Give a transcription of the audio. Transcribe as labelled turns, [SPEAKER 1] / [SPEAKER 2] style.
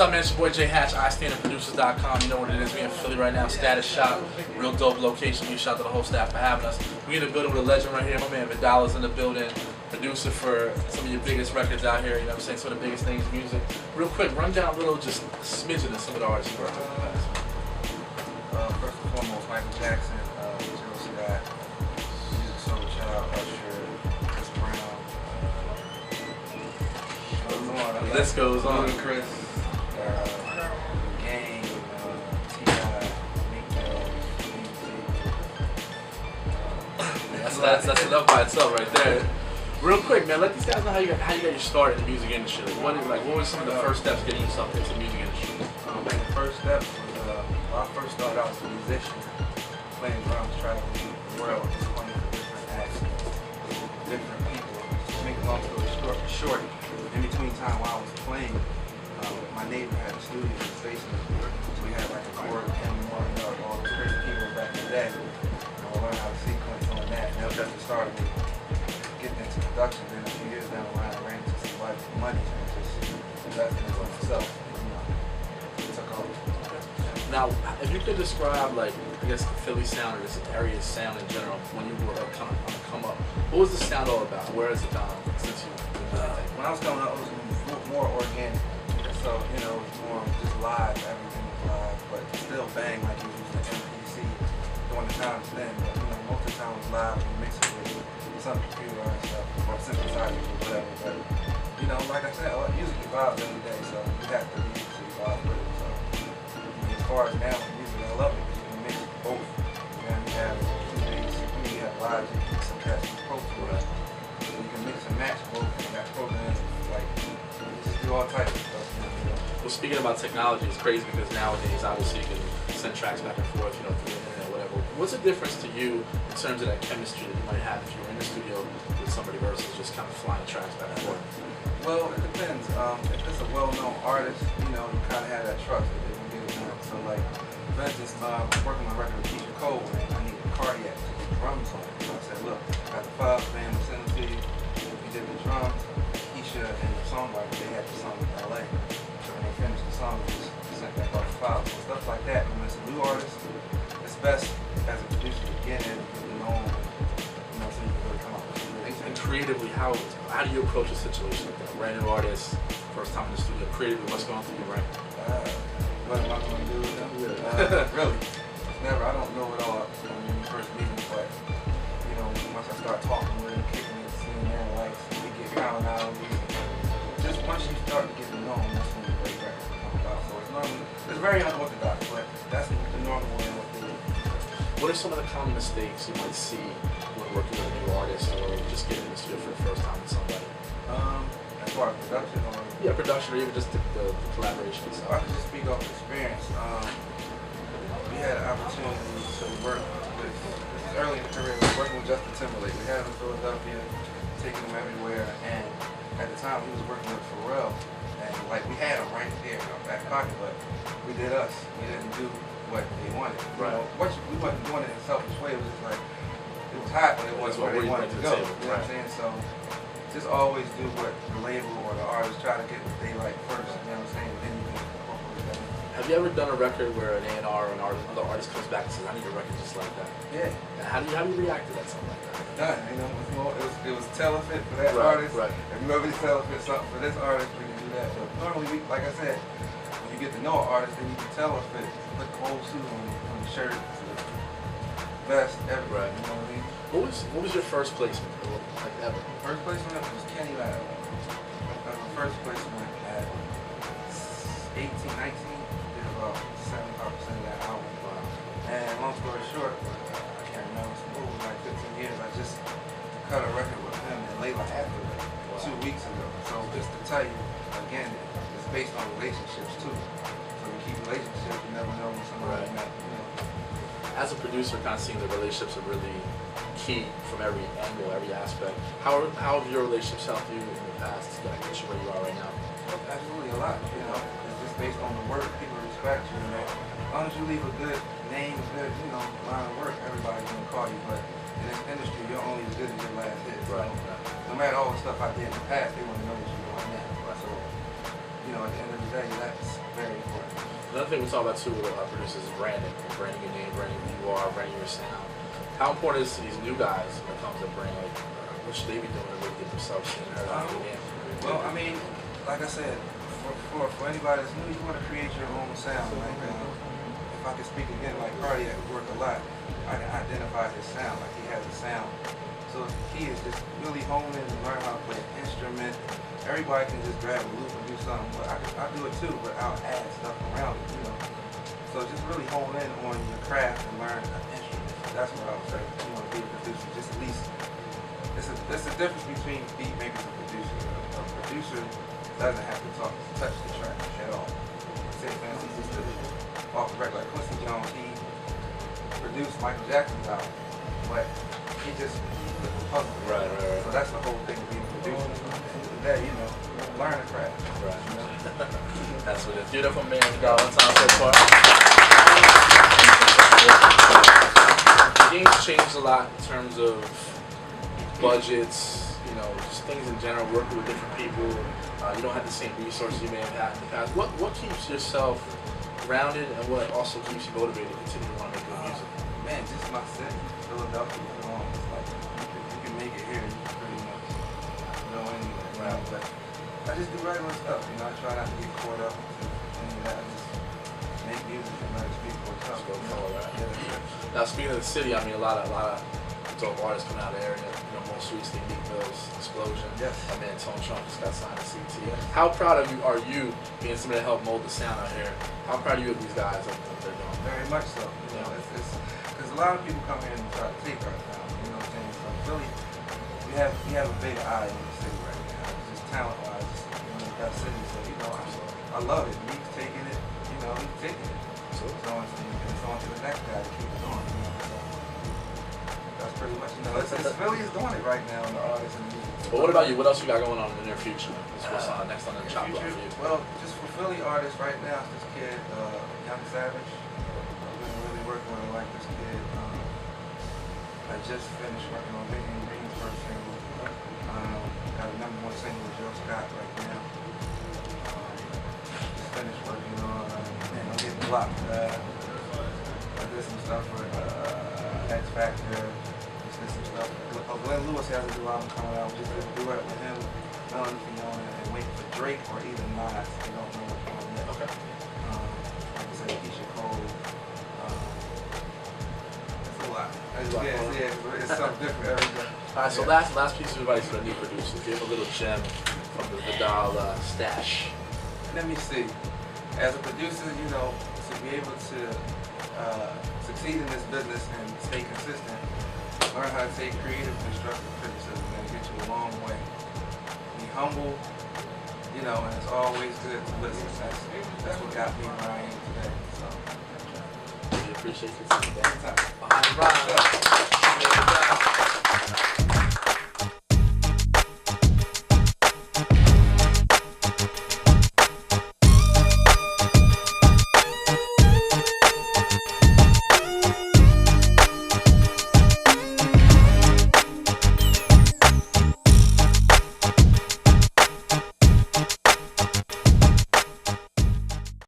[SPEAKER 1] up, man? It's your boy Jay Hatch, IStandardProducers.com. You know what it is. We in Philly right now. Status Shop, real dope location. We shout out to the whole staff for having us. We in the building with a legend right here. My man Vidal is in the building, producer for some of your biggest records out here. You know what I'm saying? Some of the biggest things in music. Real quick, run down a little, just a smidgen of some of the artists you worked with in the past.
[SPEAKER 2] First and foremost, Michael Jackson, Zero Scott, Music Soul Child, Usher, Chris Brown.
[SPEAKER 1] The list goes on.
[SPEAKER 2] Chris, Gang, T.I.,
[SPEAKER 1] That's enough by itself right there. Real quick, man, let these guys know how you got your start in the music industry. What were some of the first steps getting yourself into the music industry?
[SPEAKER 2] The first step was when I first started out as a musician, playing drums, traveling the world, just playing for different acts, different people. To make a long story short, in between time while I was playing, my neighbor had a studio in his basement, so we had like a chord, and all those crazy people back in the day. I learned how to sequence on that, and that was just the start of me getting into production. Then a few years down the line, I ran into some money and just invested in myself. It took off.
[SPEAKER 1] Now, if you could describe, like, I guess the Philly sound or this area's sound in general, when you were kind of on the come up, what was the sound all about? Where has it gone since you?
[SPEAKER 2] When I was coming up, it was more organic. So, you know, it was more just live, everything was live, but still bang like you used to MPC during the times then. But, you know, most of the time it was live and mixed with some computer and stuff, or synthesizers or whatever. But, you know, like I said, music evolves every day, so you have to be able to evolve with it. So, as far as now, music, I love it because you can mix both. And you have you have Logic, some cats, Pro Tools. So you can mix and match both. You got programs like just do all types of stuff.
[SPEAKER 1] Well, speaking about technology, it's crazy because nowadays, obviously, you can send tracks back and forth, you know, through the internet or whatever. What's the difference to you in terms of that chemistry that you might have if you were in the studio with somebody versus just kind of flying tracks back and forth?
[SPEAKER 2] Well, it depends. If it's a well-known artist, you know, you kind of have that trust that they can get it done. So, like, for instance, working on a record with Keisha Cole, and I needed Cardiac to do drums on it. So I said, look, I got the files, man, we'll send them to you. We did the drums. Keisha and the songwriter, they had the song in LA. So when they finished the song, we just sent back all the files and stuff like that. When it's a new artist, it's best as a producer to get in, get to know them, you know, so you can really come out with something.
[SPEAKER 1] And creatively, how do you approach a situation like that? Brand new artist, first time in the studio, creatively, what's going through your brain?
[SPEAKER 2] What am I going to do with them? Really? Never. I don't know it all when you first meet them, but, you know, once I start talking with them, kicking it, seeing their likes, we get commonalities. Just once you start to get to know them, that's when the great record comes about. So it's very unorthodox, but that's the normal way of doing it.
[SPEAKER 1] What are some of the common mistakes you might see when working with a new artist or just getting in the studio for the first time with somebody?
[SPEAKER 2] As far as production or?
[SPEAKER 1] Yeah, production or even just the collaboration itself.
[SPEAKER 2] I can just speak off experience. We had an opportunity to work with, this is early in the career, we were working with Justin Timberlake. We had him in Philadelphia, taking him everywhere, and at the time he was working with Pharrell, and like we had him right there in our back pocket, but we did us. We didn't do what they wanted.
[SPEAKER 1] Right.
[SPEAKER 2] You know, we wasn't doing it in a selfish way. It was just like, it was hot, but it wasn't where they wanted to go. You know what I'm saying? So just always do what the label or the artist try to get what they like first. You know what I'm saying? Then you can incorporate that.
[SPEAKER 1] Have you ever done a record where an A&R or another artist comes back and says, I need a record just like that?
[SPEAKER 2] Yeah.
[SPEAKER 1] And how do you react to that, something like that?
[SPEAKER 2] Done. You know, it was tailor-fit for that artist.
[SPEAKER 1] Right.
[SPEAKER 2] If you ever tailor-fit something for this artist, we can do that. But normally, like I said, when you get to know an artist, then you can tailor-fit, put the whole suit on the shirt, to the vest, everything.
[SPEAKER 1] Right.
[SPEAKER 2] You know what I mean?
[SPEAKER 1] What was your first placement, like ever?
[SPEAKER 2] First placement was Kenny Lab. That was my first placement at 18, 19. Did about 75% of that album. And long story short, I can't remember, it was like 15 years. I just cut a record with him in Layla after that 2 weeks ago. So just to tell you, again, it's based on relationships too. So you keep relationships, you never know when somebody met, you know.
[SPEAKER 1] As a producer, kind of seeing the relationships are really key from every angle, every aspect. How have your relationships helped you in the past to get you where you are right now?
[SPEAKER 2] Absolutely a lot, you know. It's just based on the work, people respect you, you know. As long as you leave a good name, a good, you know, line of work, everybody's gonna call you. But in this industry, you're only as good as your last hit. So no matter all the stuff I did in the past, they want to know what you're doing now. So, you know, at the end of the day, that's
[SPEAKER 1] Another thing we talk about too with our producers is branding. Branding your name, branding who you are, branding your sound. How important is it to these new guys when it comes to brand? Like, what should they be doing to really get themselves seen and heard out of the game?
[SPEAKER 2] Well, I mean, like I said, for anybody that's new, you want to create your own sound. Like, if I could speak again, like Cardi at work a lot, I can identify his sound. Like he has a sound. So the key is just really hone in and learn how to play an instrument. Everybody can just grab a loop and do something, but I do it too, but I'll add stuff around it, you know. So just really hone in on your craft and learn an instrument. That's what I would say. You want to be a producer, just at least. There's a difference between beat makers and producers. A producer doesn't have to touch the track at all. Say for instance, just off the record, like Quincy Jones, he produced Michael Jackson's album, but he just put the puzzle.
[SPEAKER 1] Right.
[SPEAKER 2] So that's the whole thing of being a producer. At the end of the day, you know, learn the craft.
[SPEAKER 1] Right.
[SPEAKER 2] You know?
[SPEAKER 1] That's what it is. Beautiful man, Vidal. One time so far. The game's changed a lot in terms of budgets, you know, just things in general, working with different people. You don't have the same resources you may have had in the past. What keeps yourself grounded and what also keeps you motivated to continue to want to make good music?
[SPEAKER 2] Man, just my city, Philadelphia. It's like you can make it here, you can pretty much go anywhere. Right? But I just do regular stuff. You know, I try not to get caught up into any of that. I just make music and let it speak for itself.
[SPEAKER 1] Go forward, right?
[SPEAKER 2] Yeah.
[SPEAKER 1] Now, speaking of the city, I mean, a lot of dope artists coming out of the area. You know, most recently, Meek Mill's Explosion.
[SPEAKER 2] Yes.
[SPEAKER 1] My man Tone Trump just got signed to CT. Yes. How proud are you being somebody to help mold the sound out here? How proud are you of these guys and what they're doing?
[SPEAKER 2] Very much so. You know, it's because a lot of people come here and try to take our sound. You know what I'm saying? So Philly, we have a big eye in the city right now. Just talent-wise, you know, we've got city. So you know, I love it. Meek's taking it. You know, he's taking it. So it's on to the next guy to keep it on. You know, so that's pretty much. You know, it's Philly is doing it right now in the artists and the music.
[SPEAKER 1] But what about you? What else you got going on in the near future? What's next on the chop block for you?
[SPEAKER 2] Well, just for Philly artists right now, it's this kid, Young Savage. I've been really working with him like this kid. I just finished working on Vivian Green's first single. Got a #1 single with Joe Scott right now. Just finished working on, man, I'm getting blocked. I did some stuff for X Factor. Some stuff. Glenn Lewis has a new album coming out. We just did a duet with him, Melanie Fiona, and waiting for Drake or either Nas. We don't know which one yet.
[SPEAKER 1] Okay.
[SPEAKER 2] Like I said, Keisha Cole. It's a lot. Yeah, it's something different every day.
[SPEAKER 1] All right, so last piece of advice for the new producers. Give a little gem from the Vidal stash.
[SPEAKER 2] Let me see. As a producer, you know, to be able to succeed in this business and stay consistent, learn how to take creative, constructive criticism and get you a long way. Be humble, you know, and it's always good to listen. That's what got me where I am today. So,
[SPEAKER 1] Really appreciate your time.
[SPEAKER 2] anytime.
[SPEAKER 1] Behind the ride.